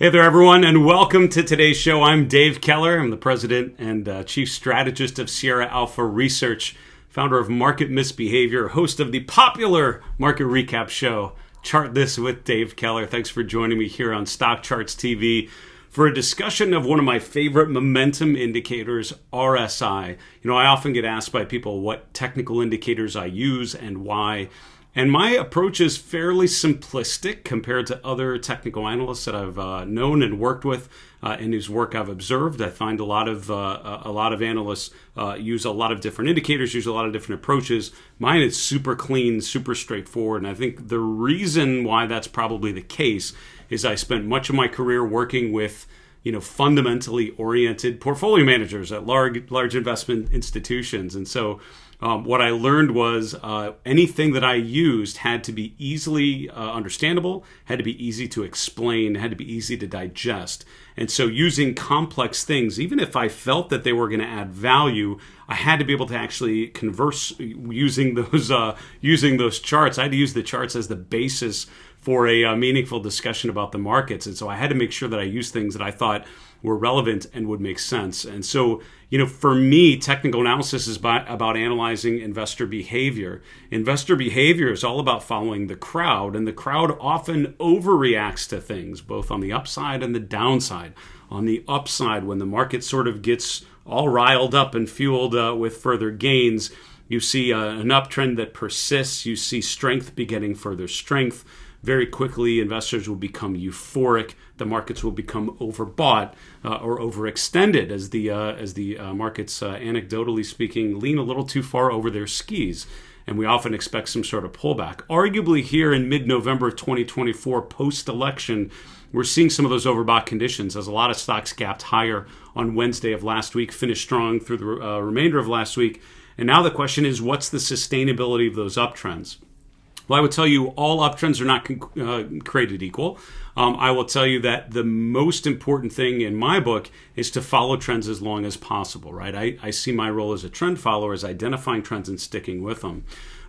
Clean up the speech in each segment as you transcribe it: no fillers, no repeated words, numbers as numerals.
Hey there, everyone, and welcome to today's show. I'm Dave Keller. I'm the president and chief strategist of Sierra Alpha Research, founder of Market Misbehavior, host of the popular market recap show, Chart This with Dave Keller. Thanks for joining me here on StockCharts TV for a discussion of one of my favorite momentum indicators, RSI. I often get asked by people what technical indicators I use and why. And my approach is fairly simplistic compared to other technical analysts that I've known and worked with and whose work I've observed. I find a lot of analysts use a lot of different indicators, use a lot of different approaches. Mine is super clean, super straightforward. And I think the reason why that's probably the case is I spent much of my career working with fundamentally oriented portfolio managers at large investment institutions. And so what I learned was anything that I used had to be easily understandable, had to be easy to explain, had to be easy to digest. And so using complex things, even if I felt that they were going to add value, I had to be able to actually converse using those charts. I had to use the charts as the basis for a meaningful discussion about the markets. And so I had to make sure that I used things that I thought were relevant and would make sense. And so, for me, technical analysis is about analyzing investor behavior. Investor behavior is all about following the crowd, and the crowd often overreacts to things, both on the upside and the downside. On the upside, when the market sort of gets all riled up and fueled with further gains, you see an uptrend that persists. You see strength begetting further strength. Very quickly, investors will become euphoric. The markets will become overbought or overextended as the markets, anecdotally speaking, lean a little too far over their skis. And we often expect some sort of pullback. Arguably here in mid-November 2024, post-election, we're seeing some of those overbought conditions as a lot of stocks gapped higher on Wednesday of last week, finished strong through the remainder of last week. And now the question is, what's the sustainability of those uptrends? Well, I would tell you all uptrends are not created equal. I will tell you that the most important thing in my book is to follow trends as long as possible, right? I see my role as a trend follower as identifying trends and sticking with them.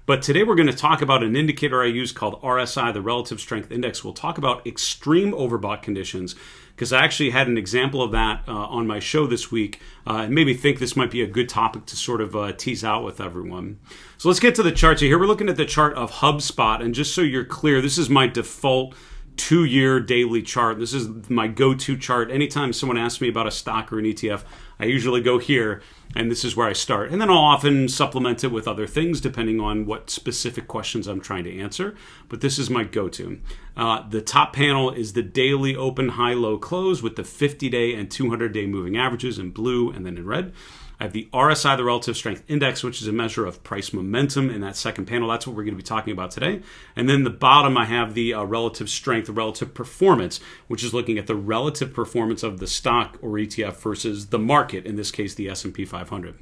But today we're going to talk about an indicator I use called RSI, the Relative Strength Index. We'll talk about extreme overbought conditions because I actually had an example of that on my show this week and made me think this might be a good topic to sort of tease out with everyone. So let's get to the charts here. We're looking at the chart of HubSpot, and just so you're clear, this is my default 2-year daily chart. This is my go-to chart. Anytime someone asks me about a stock or an ETF, I usually go here, and this is where I start. And then I'll often supplement it with other things depending on what specific questions I'm trying to answer. But this is my go-to. The top panel is the daily open, high, low, close with the 50-day and 200-day moving averages in blue and then in red. I have the RSI, the Relative Strength Index, which is a measure of price momentum in that second panel. That's what we're going to be talking about today. And then the bottom, I have the relative strength, the relative performance, which is looking at the relative performance of the stock or ETF versus the market, in this case, the S&P 500.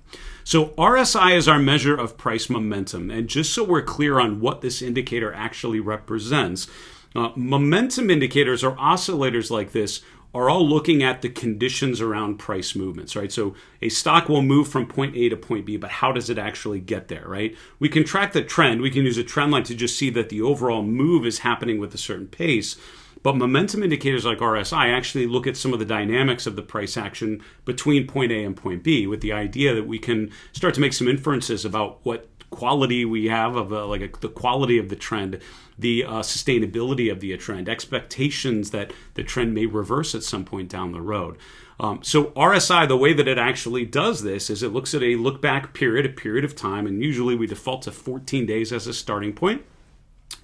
So RSI is our measure of price momentum. And just so we're clear on what this indicator actually represents, momentum indicators or oscillators like this are all looking at the conditions around price movements, right? So a stock will move from point A to point B, but how does it actually get there, right? We can track the trend. We can use a trend line to just see that the overall move is happening with a certain pace. But momentum indicators like RSI actually look at some of the dynamics of the price action between point A and point B with the idea that we can start to make some inferences about what quality we have of the quality of the trend, the sustainability of the trend, expectations that the trend may reverse at some point down the road. So RSI, the way that it actually does this is it looks at a look back period, a period of time, and usually we default to 14 days as a starting point.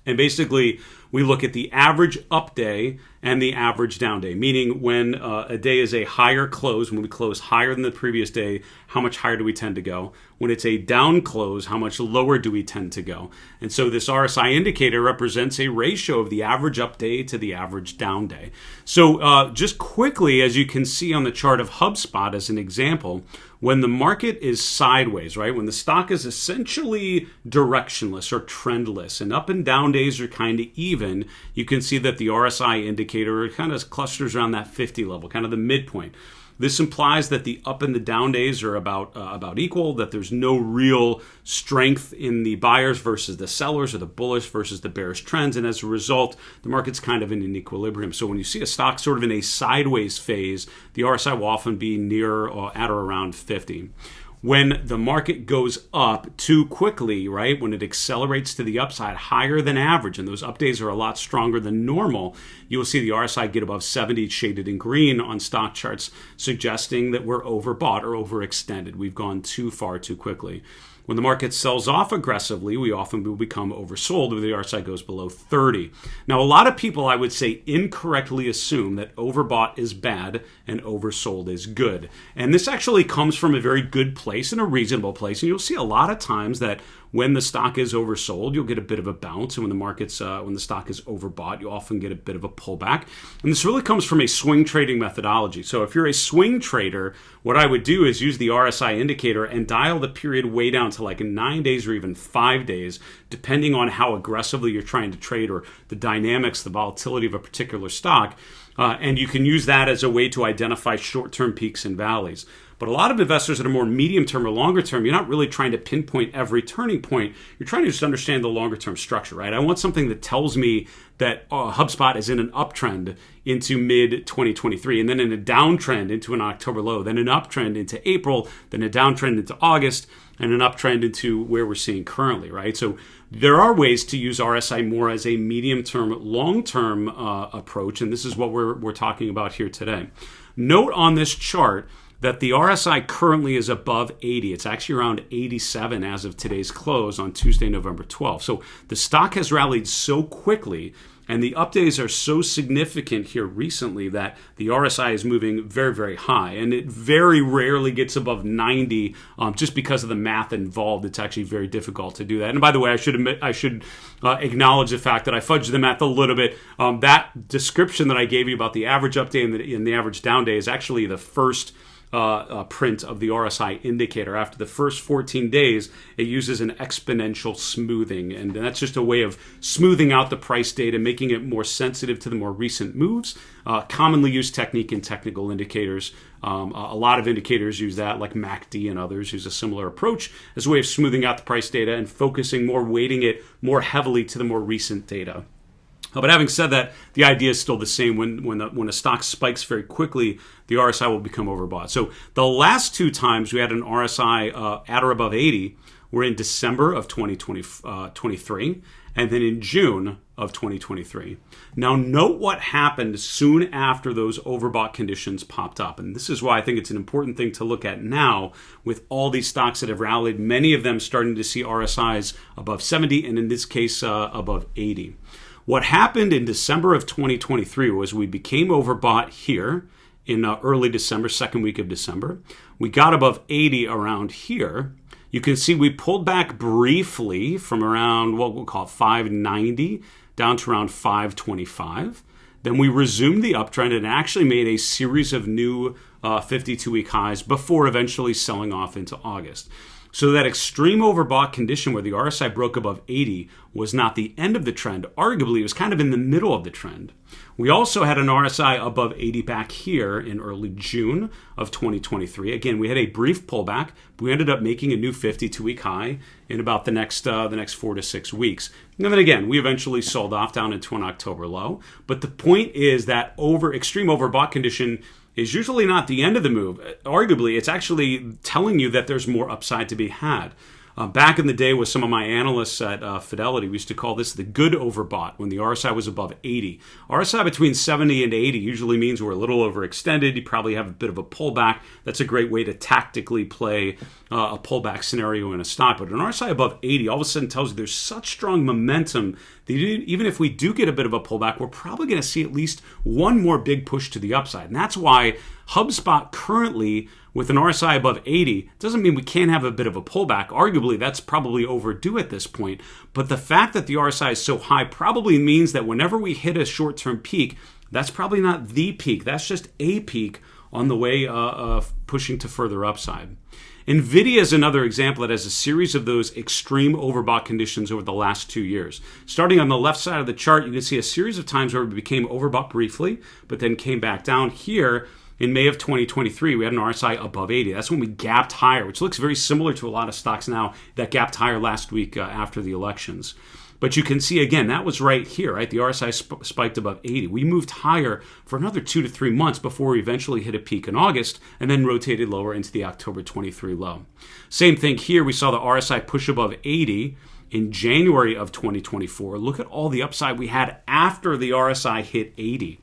And basically, we look at the average up day and the average down day, meaning when a day is a higher close, when we close higher than the previous day, how much higher do we tend to go? When it's a down close, how much lower do we tend to go? And so this RSI indicator represents a ratio of the average up day to the average down day. So just quickly, as you can see on the chart of HubSpot as an example, when the market is sideways, right? When the stock is essentially directionless or trendless and up and down days are kind of even, you can see that the RSI indicator kind of clusters around that 50 level, kind of the midpoint. This implies that the up and the down days are about equal, that there's no real strength in the buyers versus the sellers, or the bullish versus the bearish trends, and as a result, the market's kind of in an equilibrium. So when you see a stock sort of in a sideways phase, the RSI will often be near or at or around 50. When the market goes up too quickly, right, when it accelerates to the upside higher than average, and those up days are a lot stronger than normal, you will see the RSI get above 70, shaded in green on stock charts, suggesting that we're overbought or overextended. We've gone too far too quickly. When the market sells off aggressively, we often will become oversold when the RSI goes below 30. Now, a lot of people, I would say, incorrectly assume that overbought is bad and oversold is good. And this actually comes from a very good place and a reasonable place. And you'll see a lot of times that when the stock is oversold, you'll get a bit of a bounce. And when the stock is overbought, you often get a bit of a pullback. And this really comes from a swing trading methodology. So if you're a swing trader, what I would do is use the RSI indicator and dial the period way down to like 9 days or even 5 days, depending on how aggressively you're trying to trade or the dynamics, the volatility of a particular stock. And you can use that as a way to identify short-term peaks and valleys. But a lot of investors that are more medium-term or longer-term, you're not really trying to pinpoint every turning point. You're trying to just understand the longer-term structure, right? I want something that tells me that HubSpot is in an uptrend into mid-2023, and then in a downtrend into an October low, then an uptrend into April, then a downtrend into August, and an uptrend into where we're seeing currently, right? So there are ways to use RSI more as a medium-term, long-term approach, and this is what we're talking about here today. Note on this chart that the RSI currently is above 80. It's actually around 87 as of today's close on Tuesday, November 12th. So the stock has rallied so quickly, and the up days are so significant here recently that the RSI is moving very, very high. And it very rarely gets above 90 just because of the math involved. It's actually very difficult to do that. And by the way, I should acknowledge the fact that I fudged the math a little bit. That description that I gave you about the average up day and the average down day is actually the first print of the RSI indicator. After the first 14 days, it uses an exponential smoothing, and that's just a way of smoothing out the price data, making it more sensitive to the more recent moves. Commonly used technique in technical indicators. A lot of indicators use that, like MACD and others use a similar approach as a way of smoothing out the price data and focusing more, weighting it more heavily to the more recent data. But having said that, the idea is still the same. When a stock spikes very quickly, the RSI will become overbought. So the last two times we had an RSI at or above 80 were in December of 2023 and then in June of 2023. Now note what happened soon after those overbought conditions popped up. And this is why I think it's an important thing to look at now with all these stocks that have rallied, many of them starting to see RSIs above 70 and in this case above 80. What happened in December of 2023 was we became overbought here in early December, second week of December. We got above 80 around here. You can see we pulled back briefly from around what we'll call 590 down to around 525. Then we resumed the uptrend and actually made a series of new 52-week highs before eventually selling off into August. So that extreme overbought condition where the RSI broke above 80 was not the end of the trend. Arguably, it was kind of in the middle of the trend. We also had an RSI above 80 back here in early June of 2023. Again, we had a brief pullback, but we ended up making a new 52-week high in about the next 4 to 6 weeks. And then again, we eventually sold off down into an October low. But the point is that extreme overbought condition is usually not the end of the move. Arguably, it's actually telling you that there's more upside to be had. Back in the day with some of my analysts at Fidelity, we used to call this the good overbought when the RSI was above 80. RSI between 70 and 80 usually means we're a little overextended. You probably have a bit of a pullback. That's a great way to tactically play a pullback scenario in a stock. But an RSI above 80 all of a sudden tells you there's such strong momentum that even if we do get a bit of a pullback, we're probably going to see at least one more big push to the upside. And that's why HubSpot currently, with an RSI above 80, doesn't mean we can't have a bit of a pullback. Arguably, that's probably overdue at this point. But the fact that the RSI is so high probably means that whenever we hit a short-term peak, that's probably not the peak. That's just a peak on the way of pushing to further upside. NVIDIA is another example that has a series of those extreme overbought conditions over the last 2 years. Starting on the left side of the chart, you can see a series of times where we became overbought briefly, but then came back down here. in May of 2023, we had an RSI above 80. That's when we gapped higher, which looks very similar to a lot of stocks now that gapped higher last week after the elections. But you can see, again, that was right here, right? The RSI spiked above 80. We moved higher for another 2 to 3 months before we eventually hit a peak in August and then rotated lower into the October 23 low. Same thing here. We saw the RSI push above 80 in January of 2024. Look at all the upside we had after the RSI hit 80.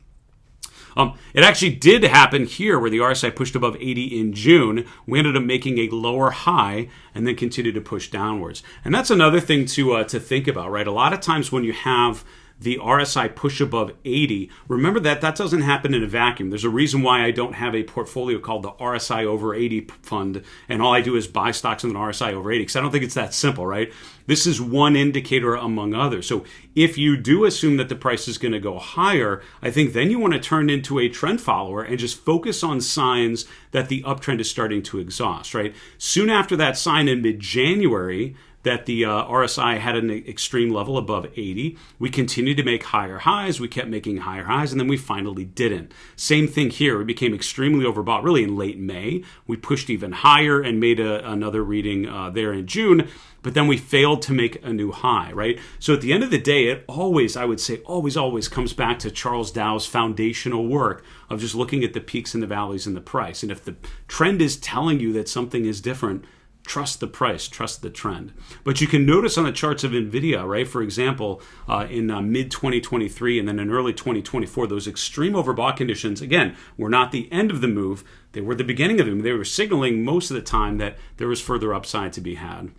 It actually did happen here where the RSI pushed above 80 in June. We ended up making a lower high and then continued to push downwards. And that's another thing to think about, right? A lot of times when you have the RSI push above 80, remember that doesn't happen in a vacuum. There's a reason why I don't have a portfolio called the RSI over 80 fund, and all I do is buy stocks in an RSI over 80, because I don't think it's that simple, right? This is one indicator among others. So if you do assume that the price is going to go higher, I think then you want to turn into a trend follower and just focus on signs that the uptrend is starting to exhaust, right? Soon after that sign in mid-January, that the RSI had an extreme level above 80. We continued to make higher highs. We kept making higher highs, and then we finally didn't. Same thing here. We became extremely overbought really in late May. We pushed even higher and made another reading there in June, but then we failed to make a new high, right? So at the end of the day, it always, I would say, always comes back to Charles Dow's foundational work of just looking at the peaks and the valleys in the price. And if the trend is telling you that something is different, trust the price, trust the trend. But you can notice on the charts of NVIDIA, right? For example, in mid-2023 and then in early 2024, those extreme overbought conditions, again, were not the end of the move. They were the beginning of the move. They were signaling most of the time that there was further upside to be had.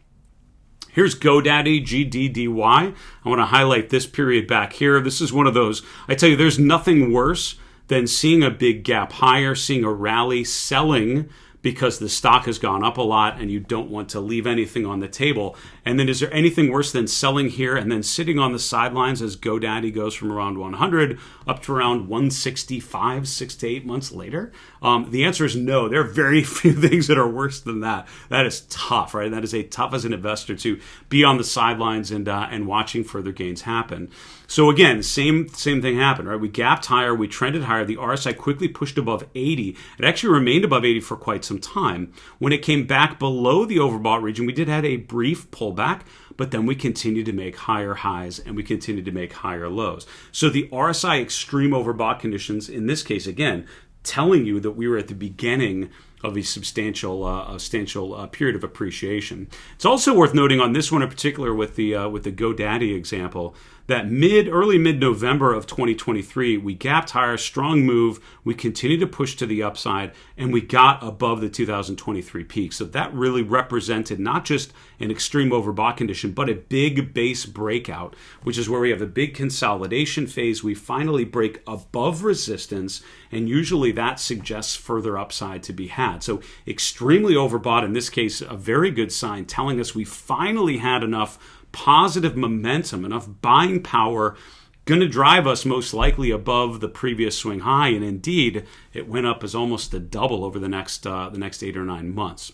Here's GoDaddy, GDDY. I want to highlight this period back here. This is one of those, I tell you, there's nothing worse than seeing a big gap higher, seeing a rally, selling because the stock has gone up a lot and you don't want to leave anything on the table. And then is there anything worse than selling here and then sitting on the sidelines as GoDaddy goes from around 100 up to around 165, 6 to 8 months later? The answer is no. There are very few things that are worse than that. That is tough, right? That is tough as an investor to be on the sidelines and watching further gains happen. So again, same thing happened, right? We gapped higher, we trended higher. The RSI quickly pushed above 80. It actually remained above 80 for quite some time. When it came back below the overbought region, we did have a brief pullback, but then we continued to make higher highs and we continued to make higher lows. So the RSI extreme overbought conditions, in this case, again, telling you that we were at the beginning of a substantial period of appreciation. It's also worth noting on this one in particular with the GoDaddy example that early mid-November of 2023, we gapped higher, strong move, we continued to push to the upside, and we got above the 2023 peak. So that really represented not just an extreme overbought condition, but a big base breakout, which is where we have a big consolidation phase. We finally break above resistance, and usually that suggests further upside to be had. So extremely overbought, in this case, a very good sign telling us we finally had enough positive momentum, enough buying power, going to drive us most likely above the previous swing high. And indeed, it went up as almost a double over the next 8 or 9 months.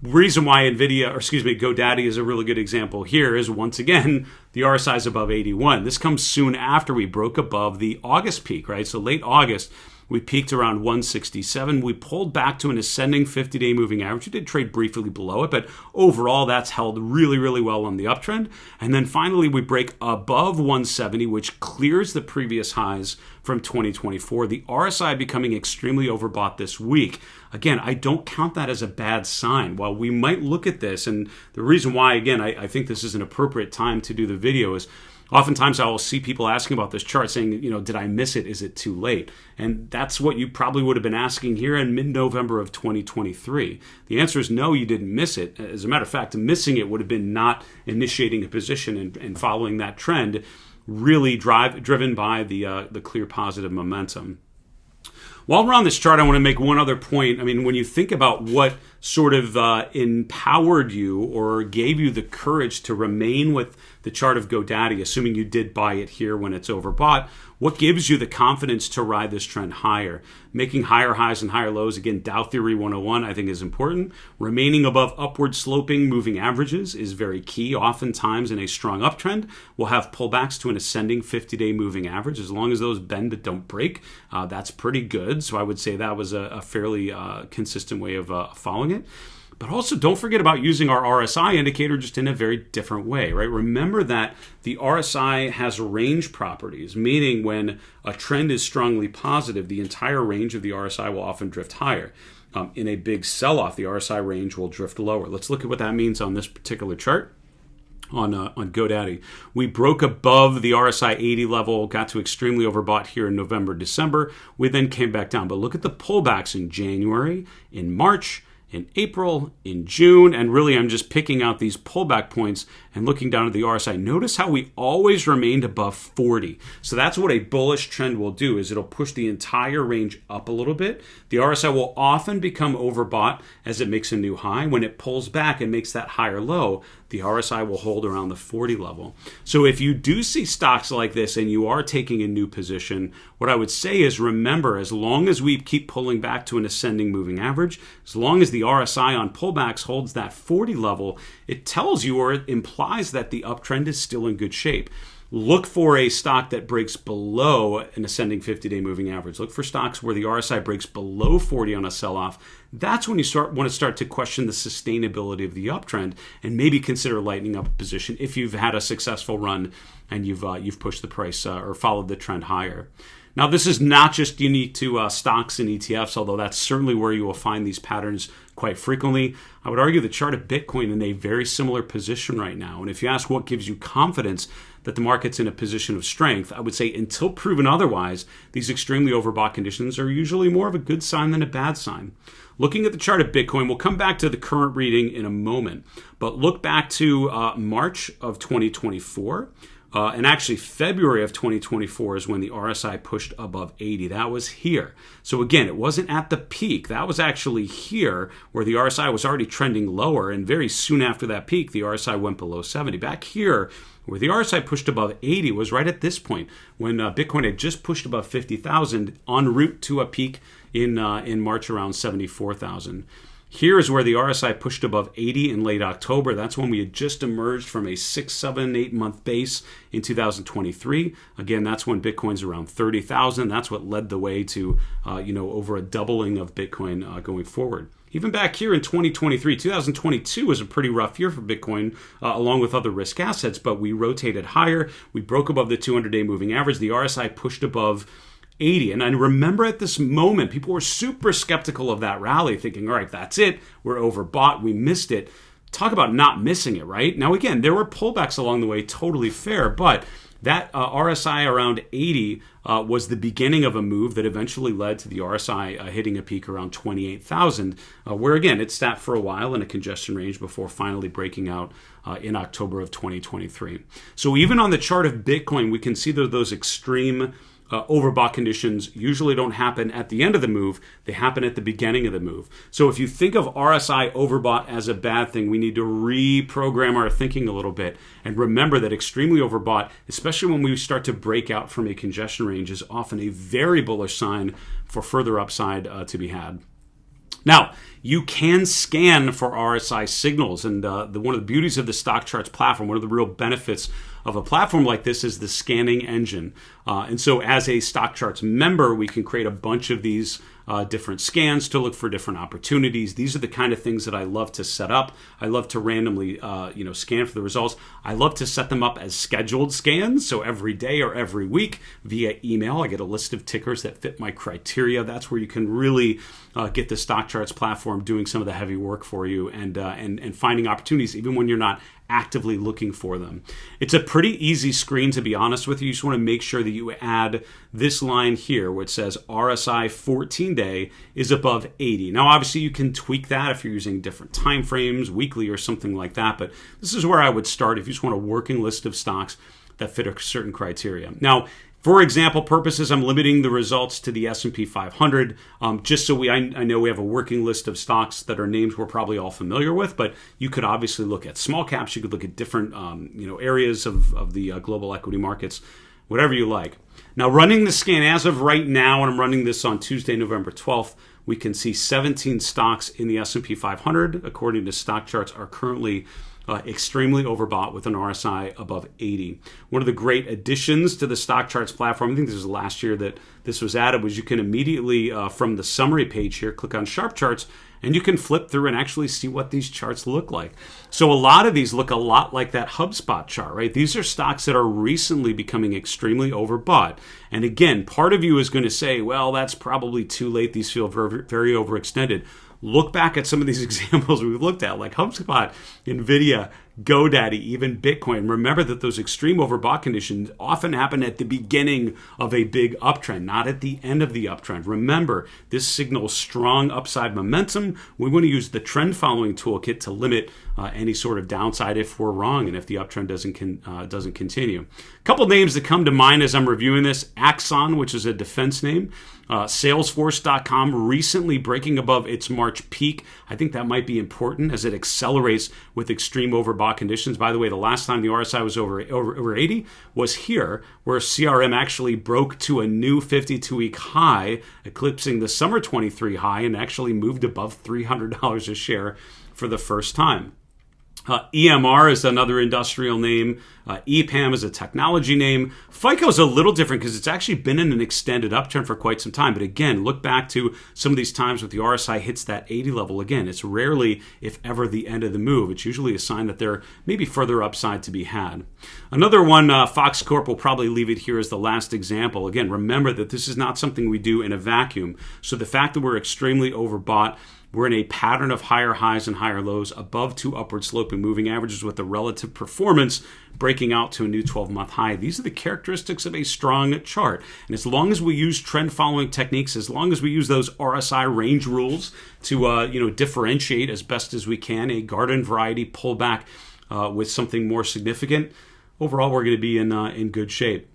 Reason why GoDaddy is a really good example here is, once again, the RSI is above 81. This comes soon after we broke above the August peak, right? So late August, we peaked around 167. We pulled back to an ascending 50-day moving average. We did trade briefly below it, but overall that's held really, really well on the uptrend. And then finally we break above 170, which clears the previous highs from 2024. The RSI becoming extremely overbought this week. Again, I don't count that as a bad sign. While we might look at this, and the reason why, again, I think this is an appropriate time to do the video is, oftentimes I will see people asking about this chart saying, did I miss it? Is it too late? And that's what you probably would have been asking here in mid-November of 2023. The answer is no, you didn't miss it. As a matter of fact, missing it would have been not initiating a position and following that trend, really driven by the clear positive momentum. While we're on this chart, I want to make one other point. I mean, when you think about what sort of empowered you or gave you the courage to remain with the chart of GoDaddy, assuming you did buy it here when it's overbought, What gives you the confidence to ride this trend higher? Making higher highs and higher lows, again, Dow Theory 101, I think is important. Remaining above upward sloping moving averages is very key. Oftentimes in a strong uptrend, we'll have pullbacks to an ascending 50-day moving average. As long as those bend but don't break, that's pretty good. So I would say that was a fairly consistent way of following it. But also don't forget about using our RSI indicator just in a very different way, right? Remember that the RSI has range properties, meaning when a trend is strongly positive, the entire range of the RSI will often drift higher. In a big sell-off, the RSI range will drift lower. Let's look at what that means on this particular chart. On GoDaddy, we broke above the RSI 80 level, got to extremely overbought here in November, December. We then came back down. But look at the pullbacks in January, in March, in April, in June, and really I'm just picking out these pullback points and looking down at the RSI. Notice how we always remained above 40. So that's what a bullish trend will do, is it'll push the entire range up a little bit. The RSI will often become overbought as it makes a new high. When it pulls back and makes that higher low, the RSI will hold around the 40 level. So if you do see stocks like this and you are taking a new position, what I would say is remember, as long as we keep pulling back to an ascending moving average, as long as the RSI on pullbacks holds that 40 level, it tells you or it implies that the uptrend is still in good shape. Look for a stock that breaks below an ascending 50-day moving average. Look for stocks where the RSI breaks below 40 on a sell-off. That's when you want to start to question the sustainability of the uptrend and maybe consider lightening up a position if you've had a successful run and you've pushed the price or followed the trend higher. Now, this is not just unique to stocks and ETFs, although that's certainly where you will find these patterns quite frequently. I would argue the chart of Bitcoin in a very similar position right now. And if you ask what gives you confidence that the market's in a position of strength, I would say until proven otherwise, these extremely overbought conditions are usually more of a good sign than a bad sign. Looking at the chart of Bitcoin, we'll come back to the current reading in a moment, but look back to March of 2024. And actually, February of 2024 is when the RSI pushed above 80. That was here. So again, it wasn't at the peak. That was actually here where the RSI was already trending lower. And very soon after that peak, the RSI went below 70. Back here, where the RSI pushed above 80 was right at this point when Bitcoin had just pushed above 50,000 en route to a peak in March around 74,000. Here is where the RSI pushed above 80 in late October. That's when we had just emerged from a 6, 7, 8 month base in 2023. Again, that's when Bitcoin's around 30,000. That's what led the way to, over a doubling of Bitcoin going forward. Even back here in 2023, 2022 was a pretty rough year for Bitcoin, along with other risk assets, but we rotated higher. We broke above the 200-day moving average. The RSI pushed above 80. And I remember at this moment, people were super skeptical of that rally, thinking, all right, that's it. We're overbought. We missed it. Talk about not missing it, right? Now, again, there were pullbacks along the way, totally fair, but that RSI around 80 was the beginning of a move that eventually led to the RSI hitting a peak around 28,000, where, again, it sat for a while in a congestion range before finally breaking out in October of 2023. So even on the chart of Bitcoin, we can see that those extreme overbought conditions usually don't happen at the end of the move. They happen at the beginning of the move. So if you think of RSI overbought as a bad thing, we need to reprogram our thinking a little bit and remember that extremely overbought, especially when we start to break out from a congestion range, is often a very bullish sign for further upside to be had. Now, you can scan for RSI signals, and one of the beauties of the StockCharts platform, one of the real benefits of a platform like this is the scanning engine. And so as a StockCharts member, we can create a bunch of these different scans to look for different opportunities. These are the kind of things that I love to set up. I love to randomly scan for the results. I love to set them up as scheduled scans. So every day or every week via email, I get a list of tickers that fit my criteria. That's where you can really get the StockCharts platform doing some of the heavy work for you and finding opportunities even when you're not actively looking for them. It's a pretty easy screen, to be honest with you. You just want to make sure that you add this line here which says RSI 14-day is above 80. Now, obviously, you can tweak that if you're using different time frames, weekly or something like that, but this is where I would start if you just want a working list of stocks that fit a certain criteria. Now, for example purposes, I'm limiting the results to the S&P 500, just so I know we have a working list of stocks that are names we're probably all familiar with, but you could obviously look at small caps, you could look at different areas of the global equity markets, whatever you like. Now, running the scan as of right now, and I'm running this on Tuesday, November 12th, we can see 17 stocks in the S&P 500, according to StockCharts, are currently extremely overbought with an RSI above 80. One of the great additions to the StockCharts platform, I think this was last year that this was added, was you can immediately, from the summary page here, click on Sharp Charts, and you can flip through and actually see what these charts look like. So a lot of these look a lot like that HubSpot chart, right? These are stocks that are recently becoming extremely overbought. And again, part of you is going to say, well, that's probably too late. These feel very, very overextended. Look back at some of these examples we've looked at, like HubSpot, NVIDIA, GoDaddy, even Bitcoin. Remember that those extreme overbought conditions often happen at the beginning of a big uptrend, not at the end of the uptrend. Remember, this signals strong upside momentum. We want to use the trend following toolkit to limit any sort of downside if we're wrong and if the uptrend doesn't continue. A couple names that come to mind as I'm reviewing this: Axon, which is a defense name. Salesforce.com recently breaking above its March peak. I think that might be important as it accelerates with extreme overbought conditions. By the way, the last time the RSI was over 80 was here, where CRM actually broke to a new 52-week high, eclipsing the summer 23 high, and actually moved above $300 a share for the first time. EMR is another industrial name. EPAM is a technology name. FICO is a little different because it's actually been in an extended uptrend for quite some time. But again, look back to some of these times with the RSI hits that 80 level. Again, it's rarely, if ever, the end of the move. It's usually a sign that there may be further upside to be had. Another one, Fox Corp, will probably leave it here as the last example. Again, remember that this is not something we do in a vacuum. So the fact that we're extremely overbought, we're in a pattern of higher highs and higher lows above two upward sloping moving averages with the relative performance breaking out to a new 12-month high. These are the characteristics of a strong chart. And as long as we use trend following techniques, as long as we use those RSI range rules to differentiate as best as we can a garden variety pullback with something more significant, overall we're going to be in good shape.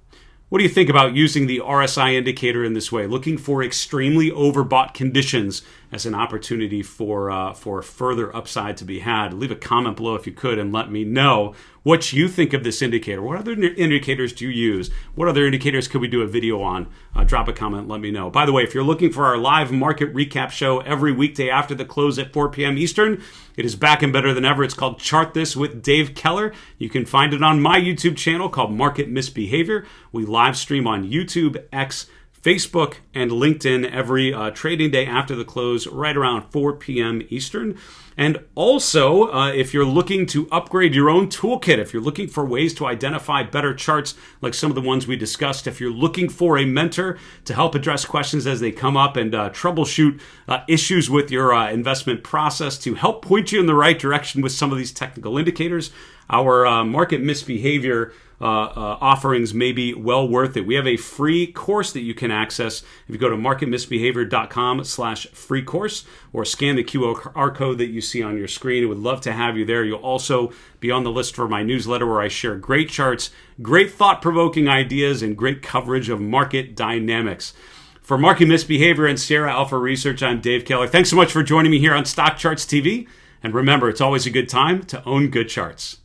What do you think about using the RSI indicator in this way, looking for extremely overbought conditions as an opportunity for further upside to be had? Leave a comment below if you could and let me know what you think of this indicator. What other indicators do you use? What other indicators could we do a video on? Drop a comment, let me know. By the way, if you're looking for our live market recap show every weekday after the close at 4 p.m. Eastern, it is back and better than ever. It's called Chart This with Dave Keller. You can find it on my YouTube channel called Market Misbehavior. We live stream on YouTube, X, Facebook, and LinkedIn every trading day after the close, right around 4 p.m. Eastern. And also, if you're looking to upgrade your own toolkit, if you're looking for ways to identify better charts like some of the ones we discussed, if you're looking for a mentor to help address questions as they come up and troubleshoot issues with your investment process to help point you in the right direction with some of these technical indicators, our market misbehavior offerings may be well worth it. We have a free course that you can access if you go to marketmisbehavior.com/free course or scan the QR code that you see on your screen. I would love to have you there. You'll also be on the list for my newsletter where I share great charts, great thought-provoking ideas, and great coverage of market dynamics. For Market Misbehavior and Sierra Alpha Research, I'm Dave Keller. Thanks so much for joining me here on StockCharts TV. And remember, it's always a good time to own good charts.